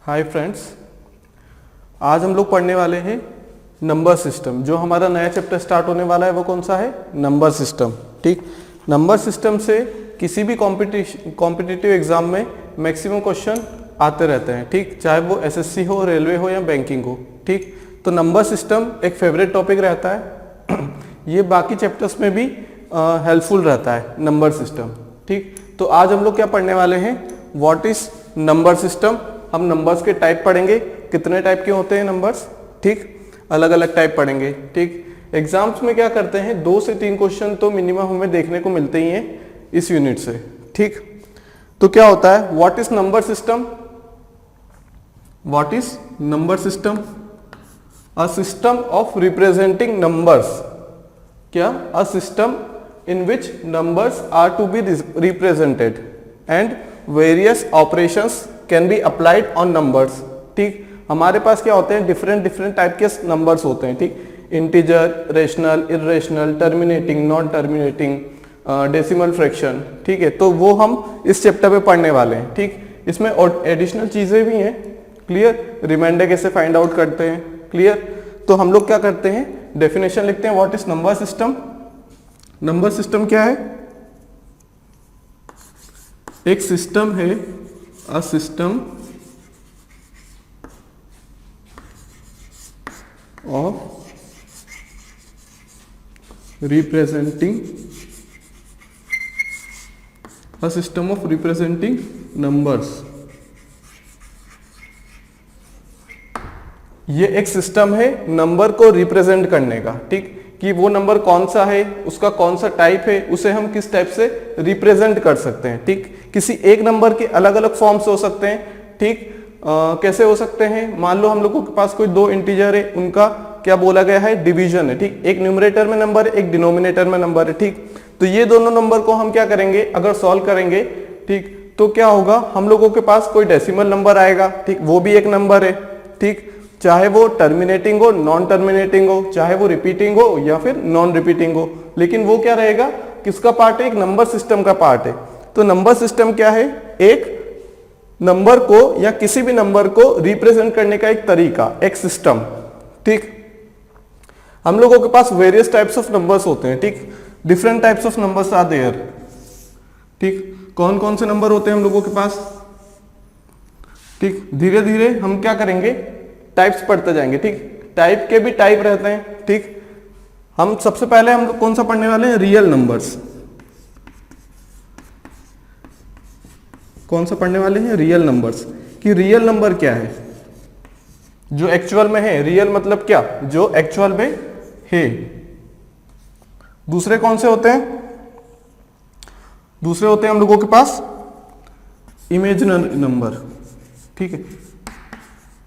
Hi friends, आज हम लोग पढ़ने वाले हैं नंबर सिस्टम। जो हमारा नया चैप्टर स्टार्ट होने वाला है वो कौन सा है? Number system. ठीक, नंबर सिस्टम से किसी भी कॉम्पिटिटिव एग्जाम में मैक्सिमम क्वेश्चन आते रहते हैं। ठीक, चाहे वो एसएससी हो, रेलवे हो या बैंकिंग हो। ठीक, तो नंबर सिस्टम एक फेवरेट टॉपिक रहता है। ये बाकी चैप्टर्स में भी हेल्पफुल रहता है नंबर सिस्टम। ठीक, तो आज हम लोग क्या पढ़ने वाले हैं? What is number system. हम नंबर्स के टाइप पढ़ेंगे, कितने टाइप के होते हैं नंबर्स। ठीक, अलग अलग टाइप पढ़ेंगे। ठीक, एग्जाम्स में क्या करते हैं, 2 से 3 क्वेश्चन तो मिनिमम हमें देखने को मिलते ही हैं इस यूनिट से। ठीक, तो क्या होता है, what is number system? What is number system? A system of representing numbers. क्या? A system in which numbers are to be represented and various operations can be applied on numbers। ठीक, हमारे पास क्या होते हैं, डिफरेंट टाइप के numbers होते हैं। ठीक, integer, rational, irrational, terminating, non terminating, decimal fraction. ठीक है, तो वो हम इस चैप्टर में पढ़ने वाले हैं। ठीक, इसमें और एडिशनल चीजें भी हैं। क्लियर? रिमाइंडर कैसे फाइंड आउट करते हैं। क्लियर? तो हम लोग क्या करते हैं, डेफिनेशन लिखते हैं। What is number system? Number system क्या है? एक सिस्टम है, अ system of representing, a system of representing numbers. ये एक सिस्टम है नंबर को रिप्रेजेंट करने का। ठीक, कि वो नंबर कौन सा है, उसका कौन सा टाइप है, उसे हम किस टाइप से रिप्रेजेंट कर सकते हैं। ठीक, किसी एक नंबर के अलग अलग फॉर्म्स हो सकते हैं। ठीक, कैसे हो सकते हैं? मान लो हम लोगों के पास कोई 2 इंटीजर है, उनका क्या बोला गया है, डिवीजन है। ठीक, एक न्यूमरेटर में नंबर है, एक डिनोमिनेटर में नंबर है। ठीक, तो ये दोनों नंबर को हम क्या करेंगे, अगर सॉल्व करेंगे, ठीक, तो क्या होगा, हम लोगों के पास कोई डेसिमल नंबर आएगा। ठीक, वो भी एक नंबर है। ठीक, चाहे वो टर्मिनेटिंग हो, नॉन टर्मिनेटिंग हो, चाहे वो रिपीटिंग हो या फिर नॉन रिपीटिंग हो, लेकिन वो क्या रहेगा, किसका पार्ट है? एक नंबर सिस्टम का पार्ट है। तो नंबर सिस्टम क्या है? एक नंबर को या किसी भी नंबर को रिप्रेजेंट करने का एक तरीका, एक सिस्टम। ठीक, हम लोगों के पास वेरियस टाइप्स ऑफ नंबर्स होते हैं। ठीक, different types of numbers are there. ठीक, कौन कौन से नंबर होते हैं हम लोगों के पास? ठीक, धीरे धीरे हम क्या करेंगे, टाइप्स पढ़ते जाएंगे। ठीक, टाइप के भी टाइप रहते हैं। ठीक, हम सबसे पहले हम लोग कौन सा पढ़ने वाले हैं? Real numbers. कौन सा पढ़ने वाले हैं? Real numbers. कि रियल नंबर क्या है, जो एक्चुअल में है। रियल मतलब क्या? जो एक्चुअल में है। दूसरे कौन से होते हैं? दूसरे होते हैं हम लोगों के पास इमेजिनरी नंबर। ठीक है,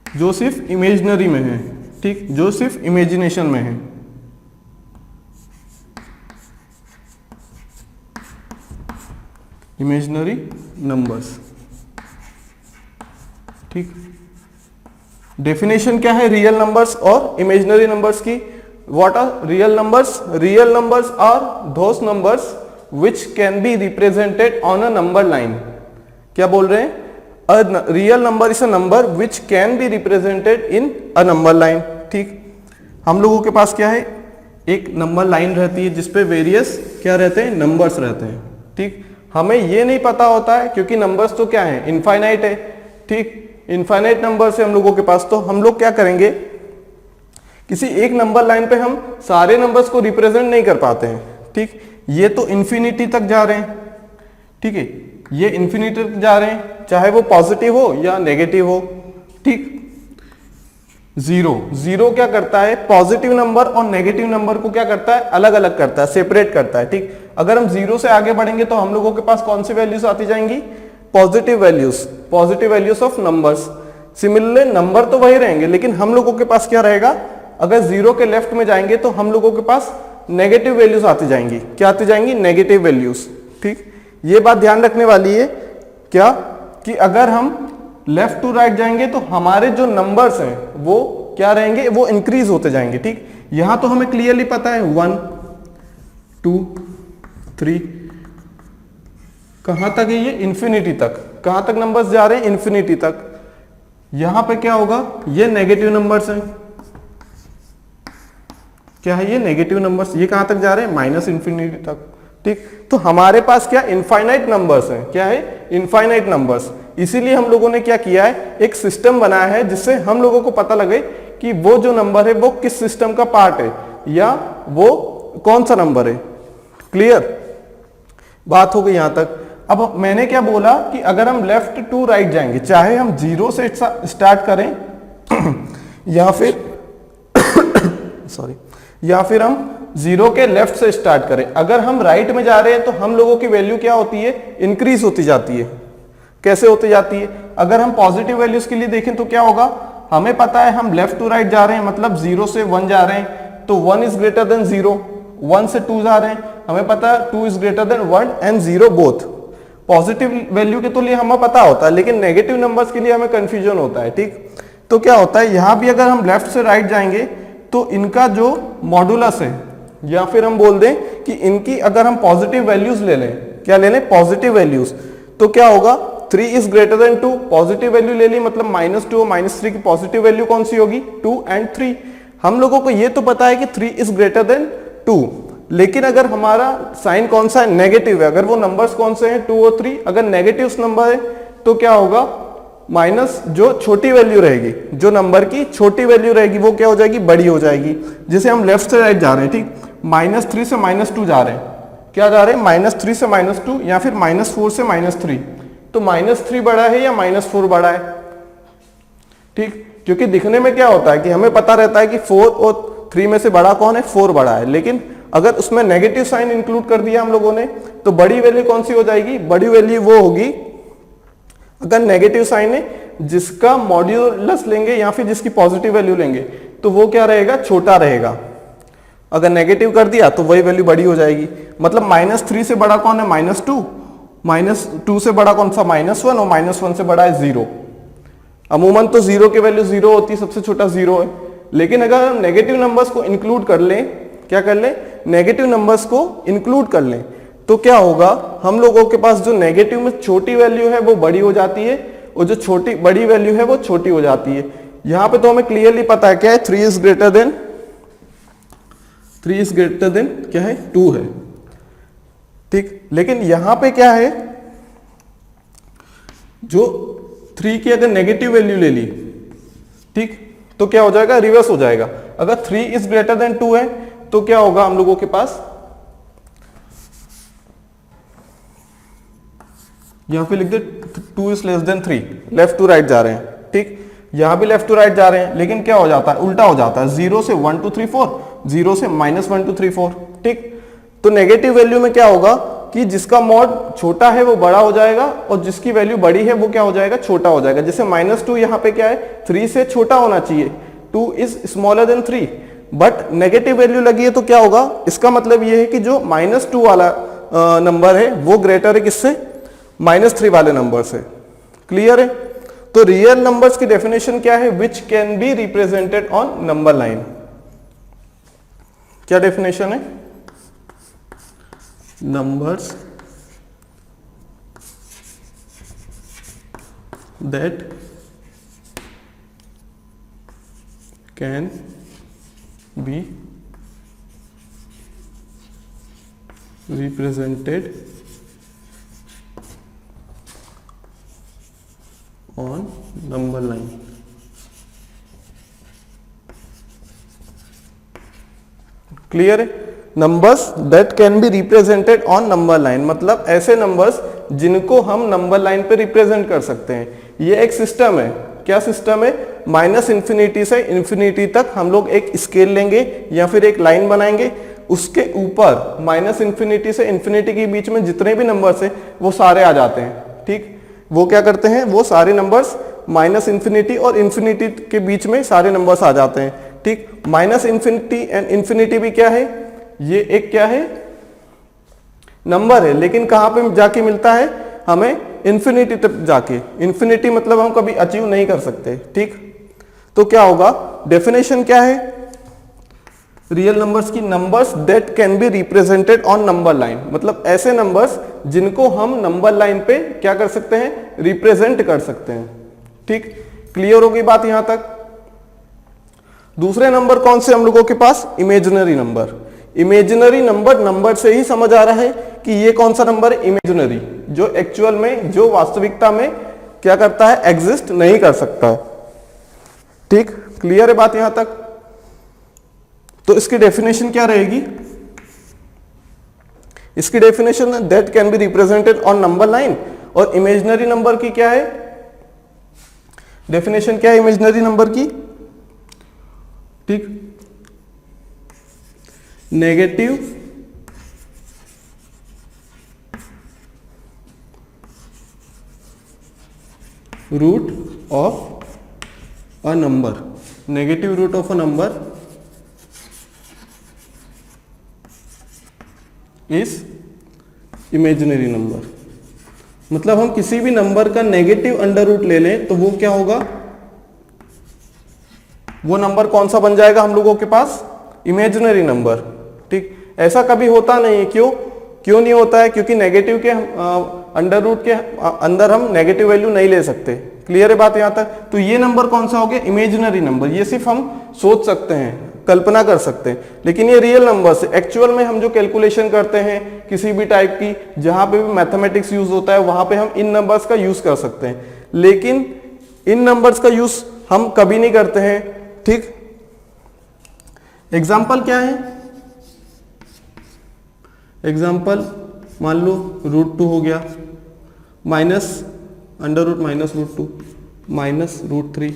जो सिर्फ इमेजिनरी में है। ठीक, जो सिर्फ इमेजिनेशन में है। Imaginary numbers. ठीक, डेफिनेशन क्या है रियल नंबर्स और इमेजिनरी नंबर्स की? What are real numbers? Real numbers are those numbers which can be represented on a number line. क्या बोल रहे हैं? A real number is a number which can be represented in a number line। ठीक, हम लोगों के पास क्या है, एक नंबर लाइन रहती है जिसपे वेरियस क्या रहते हैं, नंबर्स रहते हैं। ठीक, हमें ये नहीं पता होता है क्योंकि नंबर्स तो क्या है, इनफाइनाइट है। ठीक, इनफाइनाइट नंबर्स है हम लोगों के पास, तो हम लोग क्या करेंगे, किसी एक नंबर लाइन पे हम सारे नंबर्स को रिप्रेजेंट नहीं कर पाते हैं। ठीक, ये तो इन्फिनिटी तक जा रहे हैं। ठीक है, ये इन्फिनिटी तक जा रहे हैं, चाहे वो पॉजिटिव हो या नेगेटिव हो। ठीक, जीरो क्या करता है, पॉजिटिव नंबर और नेगेटिव नंबर को क्या करता है, अलग अलग करता है, सेपरेट करता है। ठीक, अगर हम 0 से आगे बढ़ेंगे तो हम लोगों के पास कौन सी वैल्यूज आती जाएंगी, positive values of numbers. Similarly number तो वही रहेंगे, लेकिन हम लोगों के पास क्या रहेगा, अगर 0 के लेफ्ट में जाएंगे तो हम लोगों के पास नेगेटिव वैल्यूज आती जाएंगी। क्या आती जाएंगी, नेगेटिव वैल्यूज। ठीक, ये बात ध्यान रखने वाली है क्या, कि अगर हम लेफ्ट टू राइट जाएंगे तो हमारे जो नंबर्स हैं वो क्या रहेंगे, वो इंक्रीज होते जाएंगे। ठीक, यहां तो हमें क्लियरली पता है 1 2 3, कहां तक है ये, इंफिनिटी तक। कहां तक नंबर्स जा रहे हैं, इंफिनिटी तक। यहां पे क्या होगा, ये नेगेटिव नंबर्स हैं, क्या है ये नेगेटिव नंबर्स, ये कहां तक जा रहे हैं, माइनस इंफिनिटी तक, ठीक। तो हमारे पास क्या इनफाइनाइट नंबर्स हैं, क्या है इनफाइनाइट नंबर्स। इसीलिए हम लोगों ने क्या किया है, एक सिस्टम बनाया है जिससे हम लोगों को पता लगे कि वो जो नंबर है वो किस सिस्टम का पार्ट है या वो कौन सा नंबर है। क्लियर बात हो गई यहां तक। अब मैंने क्या बोला कि अगर हम लेफ्ट टू राइट जाएंगे, चाहे हम जीरो से स्टार्ट करें या फिर सॉरी या फिर हम जीरो के लेफ्ट से स्टार्ट करें, अगर हम राइट में जा रहे हैं तो हम लोगों की वैल्यू क्या होती है, इंक्रीज होती जाती है। कैसे होती जाती है, अगर हम पॉजिटिव वैल्यूज के लिए देखें तो क्या होगा, हमें पता है हम लेफ्ट टू राइट जा रहे हैं, मतलब जीरो से वन जा रहे हैं तो one is greater than zero, one से टू जा रहे हैं, हमें पता है two is greater than one and zero both. Positive value के तो लिए हमें पता होता है, लेकिन नेगेटिव नंबर्स के लिए हमें कंफ्यूजन होता है, ठीक। तो क्या होता है, यहां भी अगर हम लेफ्ट से राइट जाएंगे तो इनका जो मॉडुलस है, या फिर हम बोल दें कि इनकी अगर हम पॉजिटिव वैल्यूज ले लें, क्या ले लें, पॉजिटिव वैल्यूज, तो क्या होगा, 3 is greater than 2, positive value ले ली, मतलब -2 और -3 की पॉजिटिव वैल्यू कौन सी होगी, 2 एंड 3। हम लोगों को ये तो पता है कि 3 इज ग्रेटर देन 2, लेकिन अगर हमारा साइन कौन सा है, नेगेटिव है, अगर वो नंबर्स कौन से हैं 2 और 3, अगर नेगेटिव नंबर है तो क्या होगा, माइनस जो छोटी वैल्यू रहेगी, जो नंबर की छोटी वैल्यू रहेगी वो क्या हो जाएगी, बड़ी हो जाएगी। जैसे हम लेफ्ट से राइट जा रहे हैं, ठीक, -3 से -2 जा रहे हैं, क्या जा रहे हैं, -3 से -2 या फिर -4 से -3, तो -3 बड़ा है या -4 बड़ा है, ठीक। क्योंकि दिखने में क्या होता है कि हमें पता रहता है कि 4 और 3 में से बड़ा कौन है, 4 बड़ा है, लेकिन अगर उसमें नेगेटिव साइन इंक्लूड कर दिया हम लोगों ने तो बड़ी वैल्यू कौन सी हो जाएगी, बड़ी वैल्यू वो होगी अगर नेगेटिव साइन है जिसका मॉड्यूलस लेंगे या फिर जिसकी पॉजिटिव वैल्यू लेंगे तो वो क्या रहेगा, छोटा रहेगा। अगर नेगेटिव कर दिया तो वही वैल्यू बड़ी हो जाएगी। मतलब -3 से बड़ा कौन है, -2, -2 से बड़ा कौन सा, -1, और -1 से बड़ा है 0। अमूमन तो 0 की वैल्यू 0 होती है, सबसे छोटा 0 है, लेकिन अगर हम नेगेटिव नंबर्स को इंक्लूड कर लें, क्या कर लें, नेगेटिव नंबर्स को इंक्लूड कर लें, तो क्या होगा, हम लोगों के पास जो नेगेटिव में छोटी वैल्यू है वो बड़ी हो जाती है और जो छोटी बड़ी वैल्यू है वो छोटी हो जाती है। यहां पे तो हमें क्लियरली पता है क्या है, 3 इज ग्रेटर देन क्या है, 2 है, ठीक। लेकिन यहां पे क्या है, जो 3 की अगर नेगेटिव वैल्यू ले ली, ठीक, तो क्या हो जाएगा, रिवर्स हो जाएगा। अगर 3 इज ग्रेटर देन 2 है तो क्या होगा, हम लोगों के पास यहां पे लिख दे 2 is less than 3, left to right जा रहे हैं, ठीक। यहां भी लेफ्ट टू राइट जा रहे हैं, लेकिन क्या हो जाता है, उल्टा हो जाता है, 0 से 1 2 3 4, 0 से -1 2 3 4, ठीक। तो नेगेटिव वैल्यू में क्या होगा कि जिसका मॉड छोटा है वो बड़ा हो जाएगा और जिसकी वैल्यू बड़ी है वो क्या हो जाएगा, छोटा हो जाएगा। जैसे -2 यहां पे क्या है, 3 से छोटा होना चाहिए, 2 is smaller than 3, but negative value लगी है तो क्या होगा, इसका मतलब ये है कि जो -2 वाला नंबर है वो ग्रेटर है किससे, -3 वाले नंबर से। क्लियर है। तो रियल नंबर्स की डेफिनेशन क्या है, which can be represented on number line. क्या डेफिनेशन है, numbers that can be represented on number line. Clear है। Numbers that can be represented on number line, मतलब ऐसे नंबर्स जिनको हम नंबर लाइन पे रिप्रेजेंट कर सकते हैं। ये एक सिस्टम है। क्या सिस्टम है, -इंफिनिटी से इंफिनिटी तक हम लोग एक स्केल लेंगे या फिर एक लाइन बनाएंगे, उसके ऊपर -इंफिनिटी से इंफिनिटी के बीच में जितने भी नंबर्स हैं वो सारे आ जाते हैं, ठीक। वो क्या करते हैं, वो सारे नंबर्स -इंफिनिटी और इंफिनिटी के बीच में सारे नंबर्स आ जाते हैं, ठीक। -इंफिनिटी एंड इंफिनिटी भी क्या है, ये एक क्या है, नंबर है, लेकिन कहां पे जाके मिलता है हमें, इंफिनिटी तक जाके। इंफिनिटी मतलब हम कभी अचीव नहीं कर सकते, ठीक। तो क्या होगा, डेफिनेशन क्या है रियल नंबर्स की, numbers that can be represented on number line, मतलब ऐसे नंबर्स जिनको हम नंबर लाइन पे क्या कर सकते हैं, रिप्रेजेंट कर सकते हैं, ठीक। क्लियर हो गई बात यहां तक। दूसरे नंबर कौन से हम लोगों के पास, imaginary number. Imaginary number, number से ही समझ आ रहा है कि ये कौन सा नंबर है, इमेजिनरी, जो एक्चुअल में, जो वास्तविकता में क्या करता है, एग्जिस्ट नहीं कर सकता है। ठीक, क्लियर है बात यहां तक। तो इसकी डेफिनेशन क्या रहेगी, इसकी definition that can be represented on number line. और इमेजिनरी नंबर की क्या है डेफिनेशन, क्या है इमेजिनरी नंबर की, ठीक, negative root of a number, negative root of a number is imaginary number. मतलब हम किसी भी नंबर का नेगेटिव अंडर रूट ले लें तो वो क्या होगा, वो नंबर कौन सा बन जाएगा हम लोगों के पास, इमेजिनरी नंबर। ठीक, ऐसा कभी होता नहीं है, क्यों नहीं होता है, क्योंकि नेगेटिव के अंडर रूट के अंदर हम नेगेटिव वैल्यू नहीं ले सकते। क्लियर है बात यहां तक। तो ये नंबर कौन सा हो गया, इमेजिनरी नंबर। ये सिर्फ हम सोच सकते हैं, कल्पना कर सकते हैं, लेकिन ये रियल नंबर से एक्चुअल में हम जो कैलकुलेशन करते हैं किसी भी टाइप की, जहां पे भी मैथमेटिक्स यूज होता है वहां पे हम इन नंबर्स का यूज कर सकते हैं, लेकिन इन नंबर्स का यूज हम कभी नहीं करते हैं। ठीक, एग्जाम्पल क्या है, एग्जाम्पल मान लो √2 हो गया, minus under root minus √2, minus √3,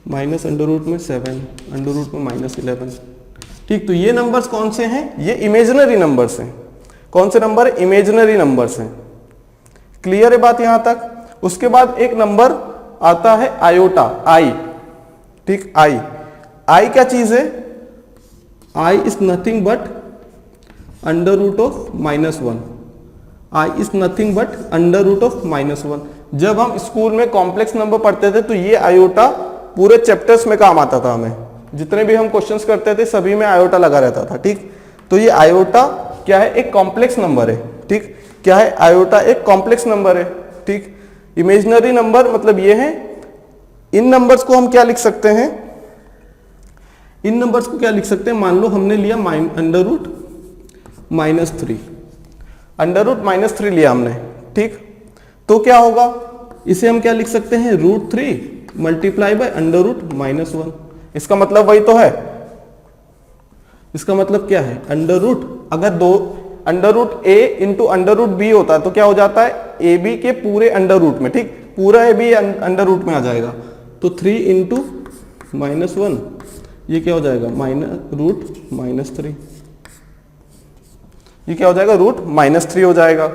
minus under root में 7, अंडर रूट में -11। ठीक, तो ये नंबर्स कौन से हैं, ये इमेजिनरी नंबर्स हैं। कौन से नंबर, इमेजिनरी नंबर्स हैं। क्लियर है बात यहां तक। उसके बाद एक नंबर आता है आयोटा, आई। ठीक, आई क्या चीज है, i is nothing but under root of -1। I is nothing but under root of -1। जब हम स्कूल में कॉम्प्लेक्स नंबर पढ़ते थे तो ये आयोटा पूरे चैप्टर्स में काम आता था हमें, जितने भी हम क्वेश्चंस करते थे सभी में आयोटा लगा रहता था। ठीक, तो ये आयोटा क्या है, एक कॉम्प्लेक्स नंबर है। ठीक, क्या है, आयोटा एक कॉम्प्लेक्स नंबर है। ठीक, इमेजिनरी नंबर मतलब ये है। इन नंबर्स को हम क्या लिख सकते हैं, इन नंबर्स को क्या लिख सकते हैं, मान लो हमने लिया अंडर रूट -3, अंडर रूट -3 लिया हमने। ठीक, तो क्या होगा, इसे हम क्या लिख सकते हैं, √3 मल्टीप्लाई बाय अंडर रूट -1। इसका मतलब वही तो है, इसका मतलब क्या है, अंडर रूट, अगर दो under root a into under root b होता है तो क्या हो जाता है, ए बी के पूरे अंडर रूट में। ठीक, पूरा ए बी अंडर रूट में आ जाएगा, तो 3 इंटू -1 ये क्या हो जाएगा, √-3। ये क्या हो जाएगा, √-3 हो जाएगा।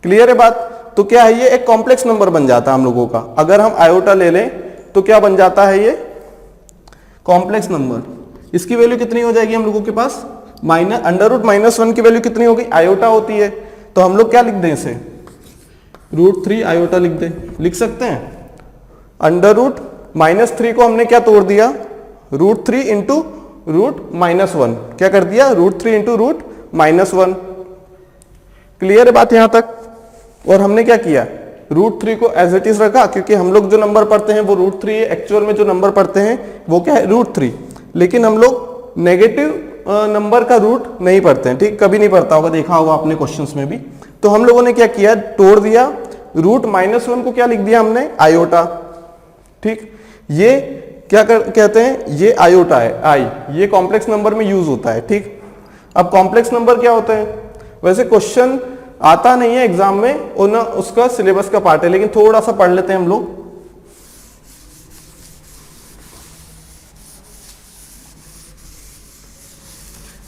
क्लियर है बात। तो क्या है, ये एक कॉम्प्लेक्स नंबर बन जाता है हम लोगों का। अगर हम आयोटा ले लें तो क्या बन जाता है, ये कॉम्प्लेक्स नंबर। इसकी वैल्यू कितनी हो जाएगी हम लोगों के पास, अंडर रूट -1 की वैल्यू कितनी होगी, आयोटा होती है, तो हम लोग क्या लिख दें इसे, √3 आयोटा लिख दें, लिख सकते हैं। अंडर रूट -3 को हमने क्या तोड़ दिया, √3 इंटू √-1, क्या कर दिया, √3 इंटू √-1। क्लियर है बात यहां तक। और हमने क्या किया, √3 को एज इट इज रखा, क्योंकि हम लोग जो नंबर पढ़ते हैं वो √3 है, एक्चुअल में जो नंबर पढ़ते हैं वो क्या है, √3। लेकिन हम लोग नेगेटिव नंबर का रूट नहीं पढ़ते हैं। ठीक, कभी नहीं पढ़ता होगा, देखा होगा आपने क्वेश्चंस में भी। तो हम लोगों ने क्या किया, तोड़ दिया, √-1 को क्या लिख दिया हमने, आयोटा। ठीक, ये क्या कहते हैं, ये आयोटा है, आई, ये कॉम्प्लेक्स नंबर में यूज होता है। ठीक, अब कॉम्प्लेक्स नंबर क्या होते हैं, वैसे क्वेश्चन आता नहीं है एग्जाम में और ना उसका सिलेबस का पार्ट है, लेकिन थोड़ा सा पढ़ लेते हैं हम लोग।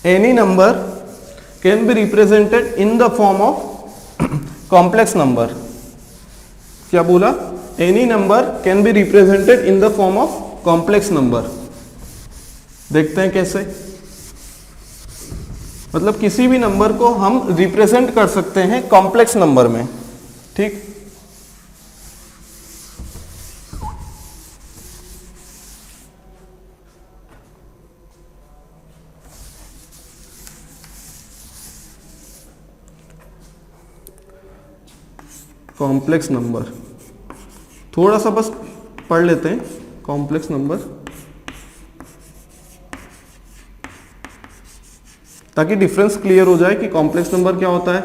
Any number can be represented in the form of complex number. क्या बोला, any number can be represented in the form of complex number. देखते हैं कैसे, मतलब किसी भी नंबर को हम रिप्रेजेंट कर सकते हैं कॉम्प्लेक्स नंबर में। ठीक, कॉम्प्लेक्स नंबर थोड़ा सा बस पढ़ लेते हैं कॉम्प्लेक्स नंबर, ताकि डिफरेंस क्लियर हो जाए कि कॉम्प्लेक्स नंबर क्या होता है।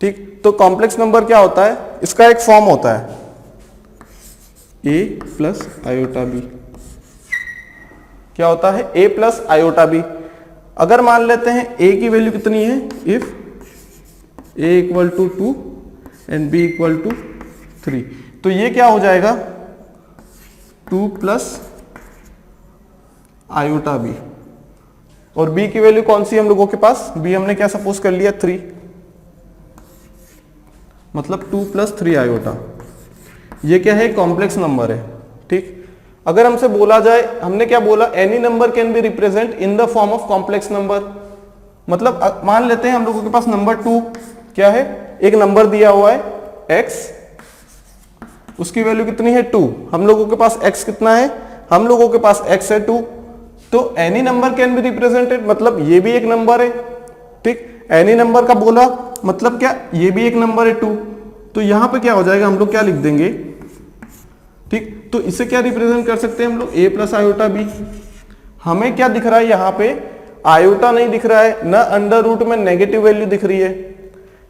ठीक, तो कॉम्प्लेक्स नंबर क्या होता है, इसका एक फॉर्म होता है a प्लस आयोटा बी। क्या होता है, a प्लस आयोटा बी। अगर मान लेते हैं a की वैल्यू कितनी है, if a equal to 2 and b equal to 3, तो ये क्या हो जाएगा 2 प्लस आयोटा बी। और b की वैल्यू कौन सी हम लोगों के पास, b हमने क्या सपोज कर लिया 3, मतलब 2 प्लस 3 आयोटा। ये क्या है, कॉम्प्लेक्स नंबर है। ठीक, अगर हमसे बोला जाए, हमने क्या बोला, any number can be represent in the form of complex number. मतलब मान लेते हैं हम लोगों के पास नंबर 2 क्या है, एक नंबर दिया हुआ है x, उसकी वैल्यू कितनी है 2, हम लोगों के पास x कितना है, हम लोगों के पास x है 2, तो any number can be represented, मतलब ये भी एक नंबर है। ठीक, एनी नंबर का बोला मतलब क्या, ये भी एक नंबर है 2, तो यहां पे क्या हो जाएगा, हम लोग क्या लिख देंगे। ठीक, तो इसे क्या रिप्रेजेंट कर सकते हैं हम लोग, a प्लस आयोटा बी। हमें क्या दिख रहा है यहाँ पे, आयोटा नहीं दिख रहा है, न अंडर रूट में नेगेटिव वैल्यू दिख रही है।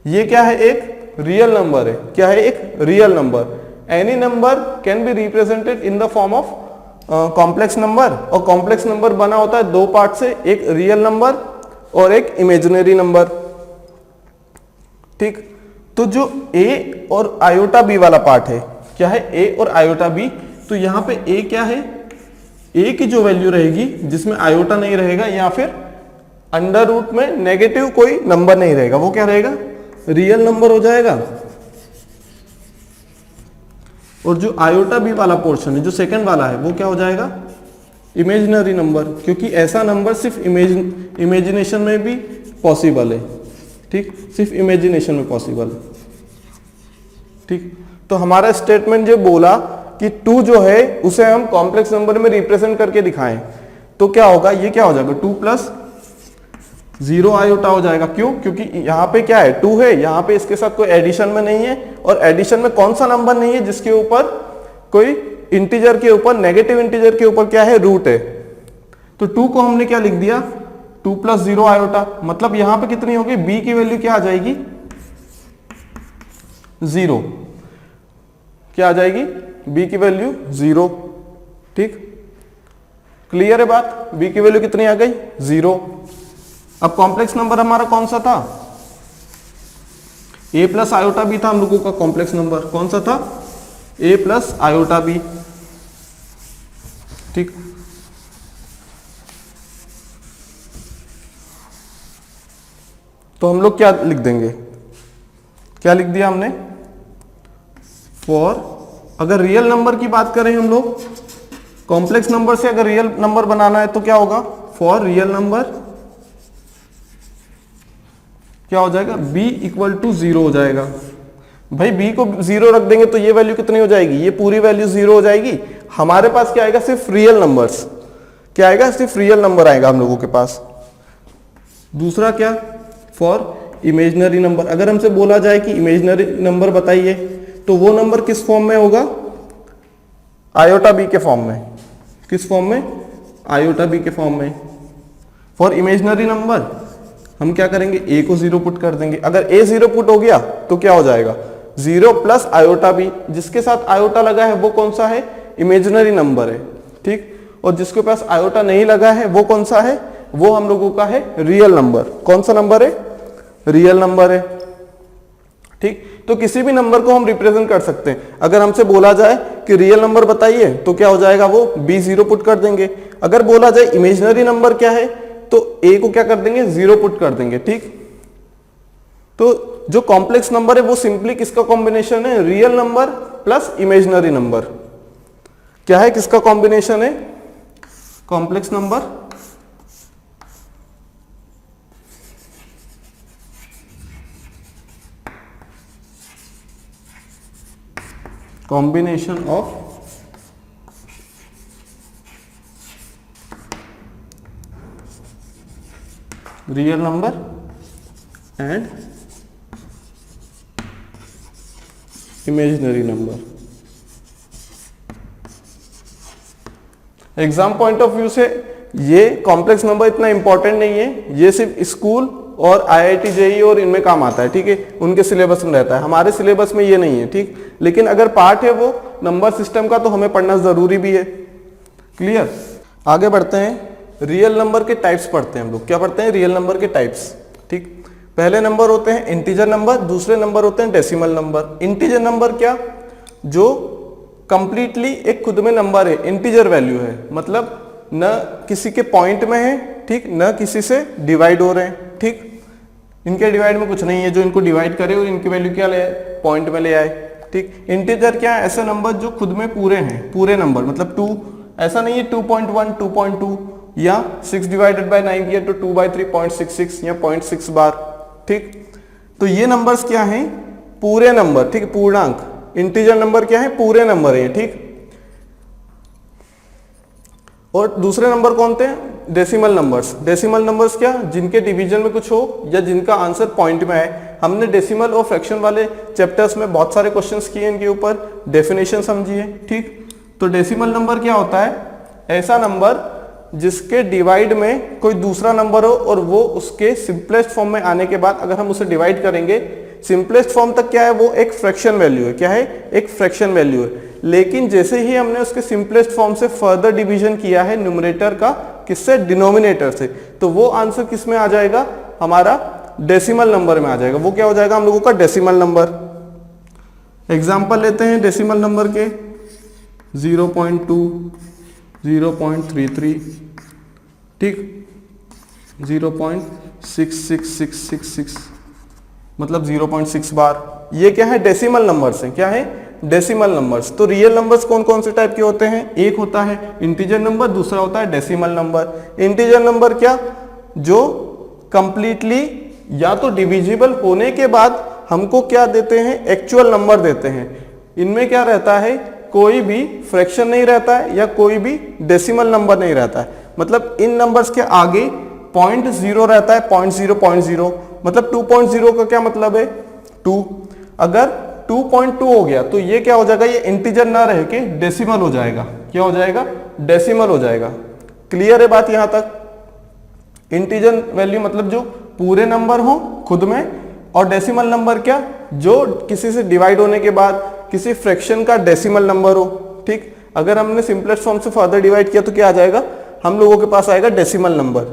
ये क्या है, एक रियल नंबर है। क्या है, एक real number. Any number can be represented in the form of complex number, और कॉम्प्लेक्स नंबर बना होता है दो पार्ट से, एक रियल नंबर और एक इमेजिनरी नंबर। ठीक, तो जो a और आयोटा b वाला पार्ट है, क्या है, a और आयोटा b, तो यहां पे a क्या है, a की जो वैल्यू रहेगी जिसमें आयोटा नहीं रहेगा, या फिर अंडर रूट में नेगेटिव कोई नंबर नहीं रहेगा, वो क्या रहेगा, रियल नंबर हो जाएगा। और जो आयोटा बी वाला पोर्शन है, जो सेकंड वाला है, वो क्या हो जाएगा, इमेजिनरी नंबर, क्योंकि ऐसा नंबर सिर्फ इमेजिनेशन में भी पॉसिबल है। ठीक, सिर्फ इमेजिनेशन में पॉसिबल है। ठीक, तो हमारा स्टेटमेंट जो बोला कि 2 जो है उसे हम कॉम्प्लेक्स नंबर में रिप्रेजेंट करके दिखाएं, तो क्या होगा, ये क्या हो जाएगा, 2 प्लस 0 आयोटा हो जाएगा। क्यों, क्योंकि यहाँ पे क्या है, 2 है, यहाँ पे इसके साथ कोई एडिशन में नहीं है, और एडिशन में कौन सा नंबर नहीं है जिसके ऊपर कोई इंटीजर के ऊपर, नेगेटिव इंटीजर के ऊपर क्या है, रूट है। तो 2 को हमने क्या लिख दिया, 2 प्लस 0 आयोटा, मतलब यहां पे कितनी होगी, b की वैल्यू क्या आ जाएगी, 0। क्या आ जाएगी, b की वैल्यू 0। ठीक, क्लियर है बात, b की वैल्यू कितनी आ गई, 0। अब कॉम्प्लेक्स नंबर हमारा कौन सा था, a प्लस आयोटा बी था हम लोगों का कॉम्प्लेक्स नंबर, कौन सा था, a प्लस आयोटा बी। ठीक, तो हम लोग क्या लिख देंगे, क्या लिख दिया हमने, फॉर, अगर रियल नंबर की बात करें हम लोग, कॉम्प्लेक्स नंबर से अगर रियल नंबर बनाना है तो क्या होगा, फॉर रियल नंबर क्या हो जाएगा, b इक्वल टू 0 हो जाएगा। भाई b को 0 रख देंगे तो ये वैल्यू कितनी हो जाएगी, ये पूरी वैल्यू 0 हो जाएगी। हमारे पास क्या आएगा, सिर्फ रियल नंबर्स, क्या आएगा, सिर्फ रियल नंबर आएगा हम लोगों के पास। दूसरा क्या, फॉर इमेजिनरी नंबर, अगर हमसे बोला जाए कि इमेजिनरी नंबर बताइए, तो वो नंबर किस फॉर्म में होगा, आयोटा बी के फॉर्म में। किस फॉर्म में, आयोटा बी के फॉर्म में। फॉर इमेजिनरी नंबर हम क्या करेंगे, a को 0 पुट कर देंगे। अगर a 0 पुट हो गया तो क्या हो जाएगा, 0 प्लस आयोटा बी, जिसके साथ आयोटा लगा है वो कौन सा है, इमेजिनरी नंबर है। ठीक, और जिसके पास आयोटा नहीं लगा है वो कौन सा है, वो हम लोगों का है रियल नंबर। कौन सा नंबर है, रियल नंबर है। ठीक, तो किसी भी नंबर को हम रिप्रेजेंट कर सकते हैं। अगर हमसे बोला जाए कि रियल नंबर बताइए तो क्या हो जाएगा, वो b 0 पुट कर देंगे। अगर बोला जाए इमेजिनरी नंबर क्या है, तो a को क्या कर देंगे, 0 पुट कर देंगे। ठीक, तो जो कॉम्प्लेक्स नंबर है वो सिंपली किसका कॉम्बिनेशन है, real number plus imaginary number. क्या है, किसका कॉम्बिनेशन है, complex number combination of real number and imaginary number। Exam point of view से ये कॉम्प्लेक्स नंबर इतना इंपॉर्टेंट नहीं है, ये सिर्फ स्कूल और IIT JEE और इनमें काम आता है, ठीक है, उनके सिलेबस में रहता है, हमारे सिलेबस में ये नहीं है, ठीक। लेकिन अगर पार्ट है वो नंबर सिस्टम का तो हमें पढ़ना जरूरी भी है। क्लियर। आगे बढ़ते हैं, रियल नंबर के टाइप्स पढ़ते हैं हम लोग। क्या पढ़ते हैं? रियल नंबर के टाइप्स, ठीक। पहले नंबर होते हैं इंटीजर नंबर, दूसरे नंबर होते हैं डेसिमल नंबर। इंटीजर नंबर क्या? जो कंप्लीटली एक खुद में नंबर है, इंटीजर वैल्यू है, मतलब न किसी के पॉइंट में है, ठीक, न किसी से डिवाइड हो रहे हैं, ठीक। इनके डिवाइड में कुछ नहीं है जो इनको डिवाइड करे और इनकी वैल्यू क्या ले आए? पॉइंट में ले आए, ठीक। इंटीजर क्या है? ऐसे नंबर जो खुद में पूरे हैं, पूरे नंबर, मतलब 2, ऐसा नहीं है 2.1, 2.2 या 6 डिवाइडेड बाय 9 किया तो 2/3.66 या 0.6 बार, ठीक। तो ये नंबर्स क्या हैं? पूरे नंबर, ठीक, पूर्णांक। इंटीजर नंबर क्या है? पूरे नंबर है, ठीक। और दूसरे नंबर कौन थे? Decimal numbers. डेसिमल नंबर्स क्या? जिनके डिवीजन में कुछ हो या जिनका आंसर पॉइंट में है। हमने डेसिमल और फ्रैक्शन वाले चैप्टर्स में बहुत सारे क्वेश्चंस किए, इनके ऊपर डेफिनेशन समझिए, ठीक। तो डेसिमल नंबर क्या होता है? ऐसा नंबर जिसके डिवाइड में कोई दूसरा नंबर हो और वो उसके सिंपलेस्ट फॉर्म में आने के बाद अगर हम उसे डिवाइड करेंगे, सिंपलेस्ट फॉर्म तक क्या है? वो एक फ्रैक्शन वैल्यू है। क्या है? एक फ्रैक्शन वैल्यू है। लेकिन जैसे ही हमने उसके सिंपलेस्ट फॉर्म से फर्दर डिवीजन किया है न्यूमरेटर का, किससे? डिनोमिनेटर से, तो वो आंसर किस में आ जाएगा? हमारा डेसिमल नंबर में आ जाएगा। वो क्या हो जाएगा हम लोगों का? Decimal number. एग्जाम्पल लेते हैं डेसिमल नंबर के। 0.2, 0.33, ठीक, 0.66666 मतलब 0.6 बार। ये क्या है? डेसिमल नंबर्स हैं। क्या है? Decimal numbers. तो रियल नंबर्स कौन कौन से टाइप के होते हैं? एक होता है इंटीजर नंबर, दूसरा होता है डेसिमल नंबर। इंटीजर नंबर क्या? जो कंप्लीटली या तो डिविजिबल होने के बाद हमको क्या देते हैं? एक्चुअल नंबर देते हैं। इनमें क्या रहता है? कोई भी फ्रैक्शन नहीं रहता है या कोई भी डेसिमल नंबर नहीं रहता है। मतलब इन नंबर्स के आगे 0.0 रहता है, 0.0, मतलब 2.0 का क्या मतलब है? 2। अगर 2.2 हो गया तो ये क्या हो जाएगा? ये इंटीजर ना रह के डेसिमल हो जाएगा। क्या हो जाएगा? डेसिमल हो जाएगा। क्लियर है बात यहां तक? इंटीजर वैल्यू मतलब जो पूरे नंबर हो खुद में, और डेसिमल नंबर क्या? जो किसी से डिवाइड होने के बाद किसी फ्रैक्शन का डेसिमल नंबर हो, ठीक। अगर हमने सिंपलेस्ट फॉर्म से फर्दर डिवाइड किया तो क्या आ जाएगा? हम लोगों के पास आएगा डेसिमल नंबर।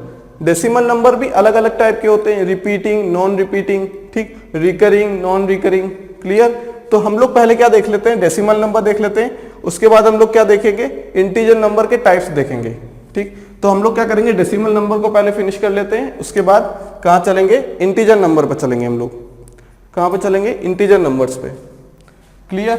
डेसिमल नंबर भी अलग अलग टाइप के होते हैं, रिपीटिंग, नॉन रिपीटिंग, ठीक, रिकरिंग, नॉन रिकरिंग। क्लियर। तो हम लोग पहले क्या देख लेते हैं? डेसिमल नंबर देख लेते हैं, उसके बाद हम लोग क्या देखेंगे? इंटीजर नंबर के टाइप्स देखेंगे, ठीक। तो हम लोग क्या करेंगे? डेसिमल नंबर को पहले फिनिश कर लेते हैं, उसके बाद कहाँ चलेंगे? इंटीजर नंबर पर चलेंगे हम लोग। कहाँ पे चलेंगे? इंटीजर नंबर्स पे। क्लियर।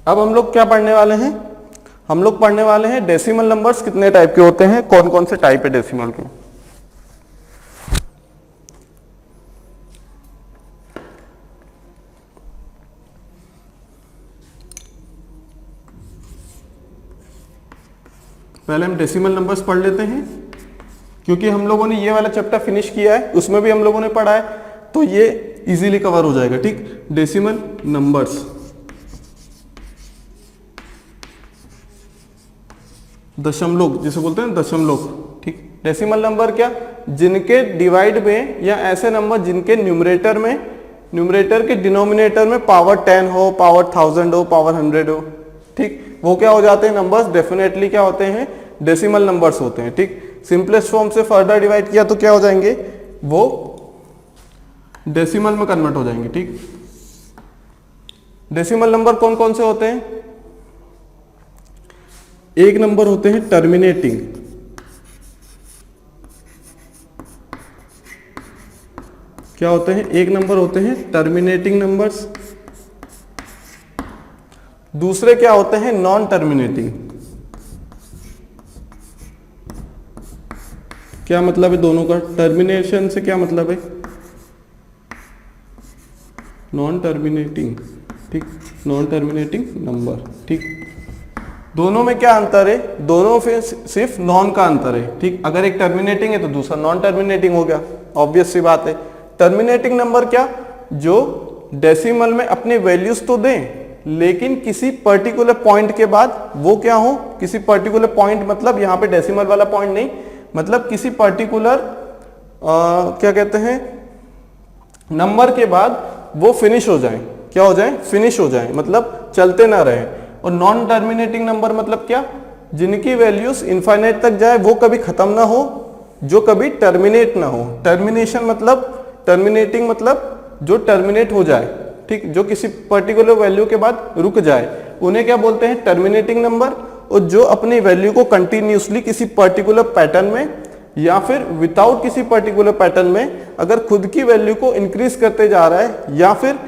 अब हम लोग क्या पढ़ने वाले हैं? हम लोग पढ़ने वाले हैं डेसिमल नंबर्स कितने टाइप के होते हैं, कौन कौन से टाइप है डेसिमल के। पहले हम डेसिमल नंबर्स पढ़ लेते हैं, क्योंकि हम लोगों ने ये वाला चैप्टर फिनिश किया है, उसमें भी हम लोगों ने पढ़ा है, तो ये इजीली कवर हो जाएगा, ठीक। डेसिमल नंबर्स, दशमलव जिसे बोलते हैं दशमलव, ठीक। डेसिमल नंबर क्या? जिनके डिवाइड में या ऐसे नंबर जिनके न्यूमरेटर में, न्यूमरेटर के डिनोमिनेटर में पावर 10 हो, पावर 1000 हो, पावर 100 हो, ठीक, वो क्या हो जाते हैं नंबर्स? डेफिनेटली क्या होते हैं? डेसिमल नंबर्स होते हैं, ठीक। सिंपलेस्ट फॉर्म से फर्दर डिवाइड किया तो क्या हो जाएंगे? वो डेसिमल में कन्वर्ट हो जाएंगे, ठीक। डेसिमल नंबर कौन कौन से होते हैं? एक नंबर होते हैं टर्मिनेटिंग, क्या होते हैं? एक नंबर होते हैं टर्मिनेटिंग नंबर्स। दूसरे क्या होते हैं? Non terminating. क्या मतलब है दोनों का? टर्मिनेशन से क्या मतलब है? नॉन टर्मिनेटिंग, ठीक, नॉन टर्मिनेटिंग नंबर। ठीक, दोनों में क्या अंतर है, दोनों में सिर्फ नॉन का अंतर है। ठीक, अगर एक टर्मिनेटिंग है तो दूसरा नॉन टर्मिनेटिंग हो गया, ऑब्वियस सी बात है। टर्मिनेटिंग नंबर क्या, जो डेसिमल में अपने वैल्यूज तो दें लेकिन किसी पर्टिकुलर पॉइंट के बाद वो क्या हो, किसी पर्टिकुलर पॉइंट, मतलब यहाँ पे डेसिमल वाला पॉइंट नहीं, मतलब किसी पर्टिकुलर क्या कहते हैं नंबर के बाद वो फिनिश हो जाए। क्या हो जाए, फिनिश हो जाए, मतलब चलते ना रहे। और नॉन टर्मिनेटिंग नंबर मतलब क्या, जिनकी वैल्यूज इनफाइनाइट तक जाए, वो कभी खत्म ना हो, जो कभी टर्मिनेट ना हो। टर्मिनेशन मतलब, टर्मिनेटिंग मतलब जो टर्मिनेट हो जाए। ठीक, जो किसी पर्टिकुलर वैल्यू के बाद रुक जाए, उन्हें क्या बोलते हैं, टर्मिनेटिंग नंबर। और जो अपनी वैल्यू को कंटिन्यूसली किसी पर्टिकुलर पैटर्न में या फिर विदाउट किसी पर्टिकुलर पैटर्न में अगर खुद की वैल्यू को इंक्रीज करते जा रहा है, या फिर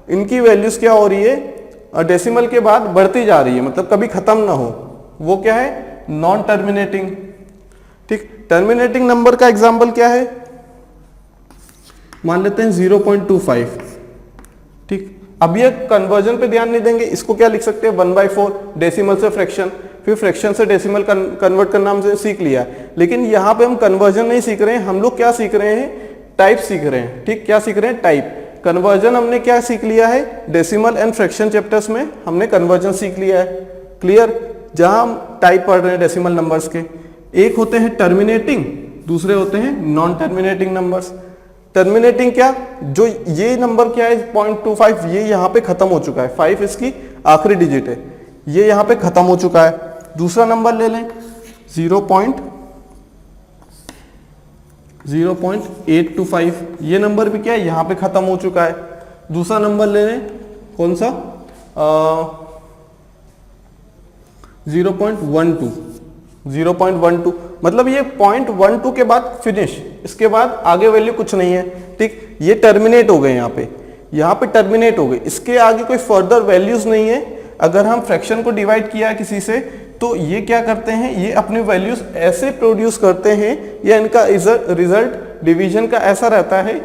इनकी वैल्यूज क्या हो रही है, डेसिमल के बाद बढ़ती जा रही है, मतलब कभी खत्म ना हो, वो क्या है, नॉन टर्मिनेटिंग। ठीक, टर्मिनेटिंग नंबर का एग्जाम्पल क्या है, मान लेते हैं 0.25। ठीक, अब ये कन्वर्जन पे ध्यान नहीं देंगे, इसको क्या लिख सकते हैं, 1/4, डेसिमल से फ्रैक्शन, फिर फ्रैक्शन से डेसिमल कन्वर्ट करना हमसे सीख लिया। लेकिन यहाँ पे हम कन्वर्जन नहीं सीख रहे हैं, हम लोग क्या सीख रहे हैं, टाइप सीख रहे हैं। ठीक, क्या सीख रहे हैं, टाइप। कन्वर्जन हमने क्या सीख लिया है, डेसिमल एंड फ्रैक्शन चैप्टर्स में हमने कन्वर्जन सीख लिया है, क्लियर। जहां हम टाइप पढ़ रहे हैं डेसिमल नंबर्स के, एक होते हैं टर्मिनेटिंग, दूसरे होते हैं नॉन टर्मिनेटिंग नंबर्स। टर्मिनेटिंग क्या, जो ये नंबर क्या है 0.25, ये यहाँ पे खत्म हो चुका है, 5 इसकी आखिरी डिजिट है, ये यहाँ पे खत्म हो चुका है। दूसरा नंबर ले लें 0.825, ये नंबर भी क्या है, यहाँ पे खत्म हो चुका है। दूसरा नंबर ले लें कौन सा, 0.12, मतलब ये 0.12 के बाद फिनिश, इसके बाद आगे वैल्यू कुछ नहीं है। ठीक, ये टर्मिनेट हो गए, यहाँ पे टर्मिनेट हो गए, इसके आगे कोई फर्दर वैल्यूज नहीं है। अगर हम फ्रैक्शन को डिवाइड किया किसी से, तो ये क्या करते हैं, ये अपनी वैल्यूज ऐसे प्रोड्यूस करते हैं, या इनका रिजल्ट डिवीजन का ऐसा रहता है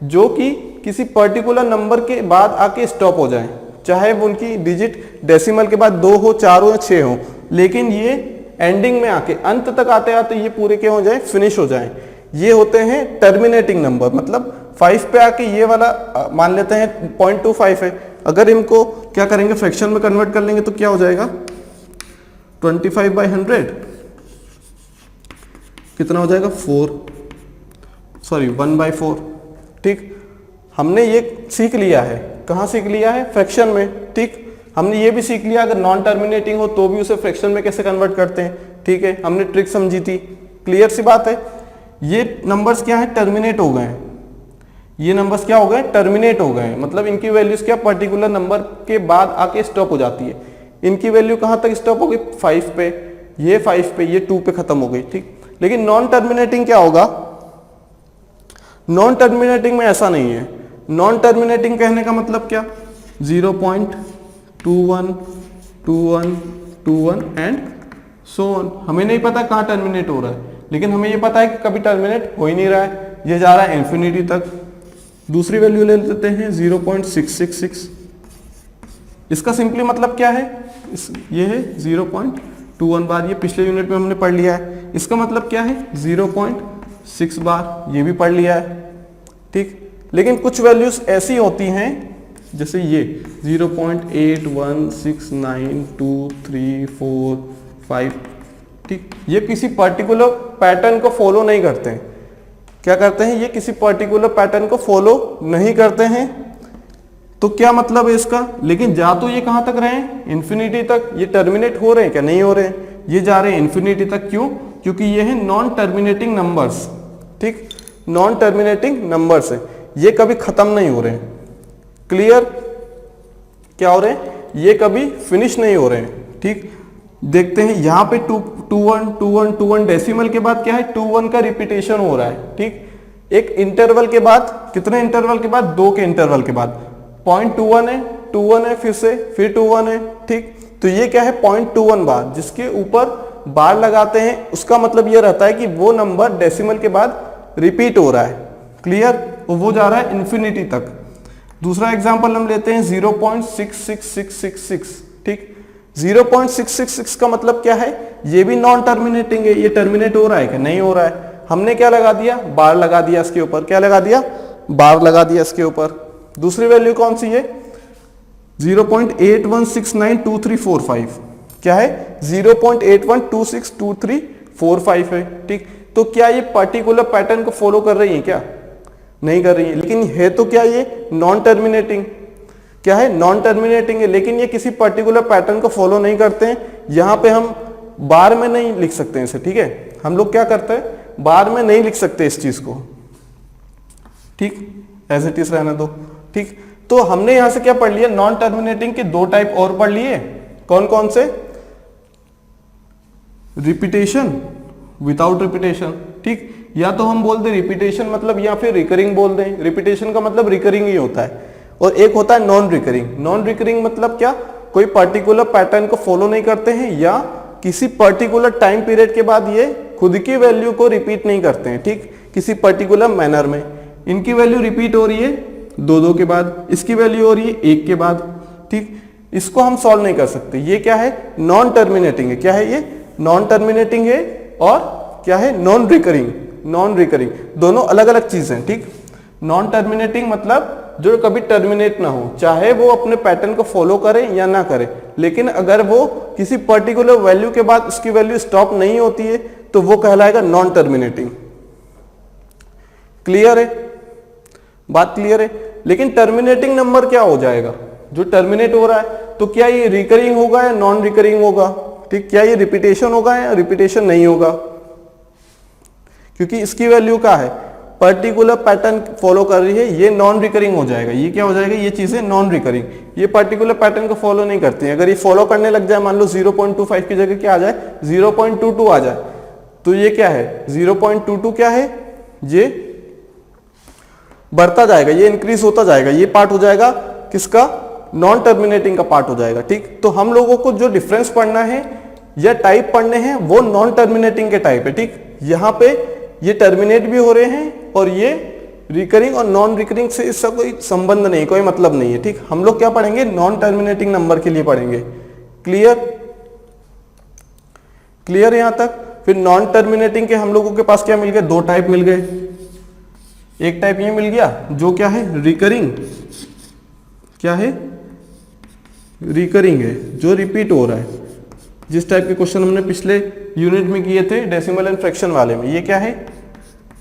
जो कि किसी पर्टिकुलर नंबर के बाद आके स्टॉप हो जाए, चाहे वो उनकी डिजिट डेसिमल के बाद 2 हो, 4 हो या 6 हो, लेकिन ये एंडिंग में आके अंत तक आते आते ये पूरे क्या हो जाए, फिनिश हो जाए। ये होते हैं टर्मिनेटिंग नंबर। मतलब 5 पे आके ये वाला मान लेते हैं 0.25 है, अगर इनको क्या करेंगे, फ्रैक्शन में कन्वर्ट कर लेंगे तो क्या हो जाएगा, 25/100 कितना हो जाएगा, 1/4। ठीक, हमने ये सीख लिया है, कहाँ सीख लिया है, फ्रैक्शन में। ठीक, हमने ये भी सीख लिया अगर नॉन टर्मिनेटिंग हो तो भी उसे फ्रैक्शन में कैसे कन्वर्ट करते हैं। ठीक है, हमने ट्रिक समझी थी, क्लियर सी बात है। ये नंबर्स क्या है, टर्मिनेट हो गए हैं, ये नंबर्स क्या हो गए, टर्मिनेट हो गए हैं, मतलब इनकी वैल्यूज क्या पर्टिकुलर नंबर के बाद आके स्टॉप हो जाती है। इनकी वैल्यू कहाँ तक स्टॉप हो गई, 5 पे, ये 5 पे, ये 2 पे खत्म हो गई। ठीक, लेकिन नॉन टर्मिनेटिंग क्या होगा, नॉन टर्मिनेटिंग में ऐसा नहीं है। नॉन टर्मिनेटिंग कहने का मतलब क्या, 0.212121 एंड सो ऑन। हमें नहीं पता कहाँ टर्मिनेट हो रहा है, लेकिन हमें ये पता है कि कभी टर्मिनेट हो ही नहीं रहा है, ये जा रहा है इन्फिनिटी तक। दूसरी वैल्यू ले लेते हैं 0.666, इसका सिंपली मतलब क्या है, ये है 0.21 बार, ये पिछले यूनिट में हमने पढ़ लिया है। इसका मतलब क्या है, 0.6 बार, ये भी पढ़ लिया है। ठीक, लेकिन कुछ वैल्यूज ऐसी होती हैं जैसे ये 0.81692345। ठीक, ये किसी पर्टिकुलर पैटर्न को फॉलो नहीं करते हैं। क्या करते हैं, ये किसी पर्टिकुलर पैटर्न को फॉलो नहीं करते हैं। तो क्या मतलब है इसका, लेकिन जा तो ये कहां तक रहे हैं, इन्फिनिटी तक। ये टर्मिनेट हो रहे हैं क्या, नहीं हो रहे हैं, ये जा रहे हैं इन्फिनिटी तक। क्यों, क्योंकि ये है नॉन टर्मिनेटिंग नंबर्स। ठीक, नॉन टर्मिनेटिंग नंबर्स है, ये कभी खत्म नहीं हो रहे हैं। क्लियर, क्या हो रहे हैं, ये कभी फिनिश नहीं हो रहे हैं। ठीक, देखते हैं यहाँ पे 21 डेसिमल के बाद क्या है, 21 का रिपीटेशन हो रहा है। ठीक, एक इंटरवल के बाद, कितने इंटरवल के बाद, 2 के इंटरवल के बाद 0.21 है, 21 है, फिर 21 है। ठीक, तो ये क्या है 0.21 बार, जिसके ऊपर बार लगाते हैं उसका मतलब ये रहता है कि वो नंबर डेसिमल के बाद रिपीट हो रहा है। क्लियर, वो जा रहा है इन्फिनिटी तक। दूसरा एग्जांपल हम लेते हैं 0.66666, ठीक। 0.666 का मतलब क्या है, ये भी नॉन टर्मिनेटिंग है, ये टर्मिनेट हो रहा है क्या, नहीं हो रहा है। हमने क्या लगा दिया, बार लगा दिया इसके ऊपर, क्या लगा दिया, बार लगा दिया इसके ऊपर। दूसरी वैल्यू कौन सी है, 0.81692345, क्या है, 0.81262345 है, ठीक। तो क्या ये पर्टिकुलर पैटर्न को फॉलो कर रही है क्या, नहीं कर रही है, लेकिन है तो क्या ये नॉन टर्मिनेटिंग, क्या है, नॉन टर्मिनेटिंग है, लेकिन ये किसी पर्टिकुलर पैटर्न को फॉलो नहीं करते हैं। यहां पे हम बार में नहीं लिख सकते हैं इसे, ठीक है, हम लोग क्या करते हैं, बार में नहीं लिख सकते इस चीज को, ठीक, एज इट इज रहने दो, ठीक। तो हमने यहां से क्या पढ़ लिया, नॉन टर्मिनेटिंग के दो टाइप और पढ़ लिए, कौन कौन से, रिपीटेशन, विदाउट रिपीटेशन, ठीक, या तो हम बोल दें रिपीटेशन मतलब, या फिर रिकरिंग बोल दें। रिपीटेशन का मतलब रिकरिंग ही होता है, और एक होता है नॉन रिकरिंग। नॉन रिकरिंग मतलब क्या, कोई पर्टिकुलर पैटर्न को फॉलो नहीं करते हैं, या किसी पर्टिकुलर टाइम पीरियड के बाद ये खुद की वैल्यू को रिपीट नहीं करते हैं, ठीक, किसी पर्टिकुलर मैनर में। इनकी वैल्यू रिपीट हो रही है 2-2 के बाद, इसकी वैल्यू हो रही है 1 के बाद, ठीक। इसको हम सॉल्व नहीं कर सकते, ये क्या है, नॉन टर्मिनेटिंग है, क्या है ये, नॉन टर्मिनेटिंग है, और क्या है, नॉन रिकरिंग। नॉन रिकरिंग दोनों अलग अलग चीजें हैं, ठीक। नॉन टर्मिनेटिंग मतलब जो कभी टर्मिनेट ना हो, चाहे वो अपने पैटर्न को फॉलो करे या ना करे, लेकिन अगर वो किसी पर्टिकुलर वैल्यू के बाद उसकी वैल्यू स्टॉप नहीं होती है तो वो कहलाएगा नॉन टर्मिनेटिंग। क्लियर है, बात क्लियर है। लेकिन टर्मिनेटिंग नंबर क्या हो जाएगा, जो टर्मिनेट हो रहा है, तो क्या ये रिकरिंग होगा या नॉन रिकरिंग होगा, ठीक, क्या ये रिपीटेशन होगा या रिपीटेशन नहीं होगा, क्योंकि इसकी वैल्यू क्या है, पर्टिकुलर पैटर्न फॉलो कर रही है, ये नॉन रिकरिंग हो जाएगा। ये क्या हो जाएगा, ये चीजें नॉन रिकरिंग, ये पर्टिकुलर पैटर्न को फॉलो नहीं करती है। अगर ये फॉलो करने लग जाए, मान लो 0.25 की जगह क्या आ जाए, 0.22 आ जाए, तो ये क्या है, 0.22 क्या है, ये बढ़ता जाएगा, ये इंक्रीज होता जाएगा, ये पार्ट हो जाएगा किसका, नॉन टर्मिनेटिंग का पार्ट हो जाएगा, ठीक। तो हम लोगों को जो डिफरेंस पढ़ना है या टाइप पढ़ने हैं वो नॉन टर्मिनेटिंग के टाइप है, ठीक। यहाँ पे ये टर्मिनेट भी हो रहे हैं और ये रिकरिंग और नॉन रिकरिंग से इसका कोई संबंध नहीं, कोई मतलब नहीं है, ठीक। हम लोग क्या पढ़ेंगे, नॉन टर्मिनेटिंग नंबर के लिए पढ़ेंगे। क्लियर, क्लियर यहां तक। फिर नॉन टर्मिनेटिंग के हम लोगों के पास क्या मिल गए, दो टाइप मिल गए। एक टाइप ये मिल गया जो क्या है, रिकरिंग, क्या है, रिकरिंग है, जो रिपीट हो रहा है, जिस टाइप के क्वेश्चन हमने पिछले यूनिट में किए थे डेसिमल एंड फ्रैक्शन वाले में। ये क्या है,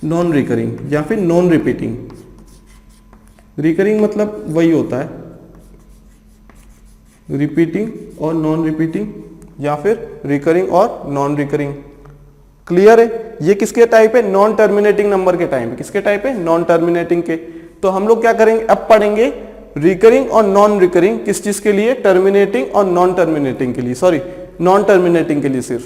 नॉन रिकरिंग या फिर नॉन रिपीटिंग। रिकरिंग मतलब वही होता है, रिपीटिंग और नॉन रिपीटिंग, या फिर रिकरिंग और नॉन रिकरिंग। क्लियर है। ये किसके टाइप है, नॉन टर्मिनेटिंग नंबर के टाइप है। किसके टाइप है, नॉन टर्मिनेटिंग के। तो हम लोग क्या करेंगे, अब पढ़ेंगे रिकरिंग और नॉन रिकरिंग। किस चीज के लिए, टर्मिनेटिंग और नॉन टर्मिनेटिंग के लिए, सॉरी नॉन टर्मिनेटिंग के लिए सिर्फ।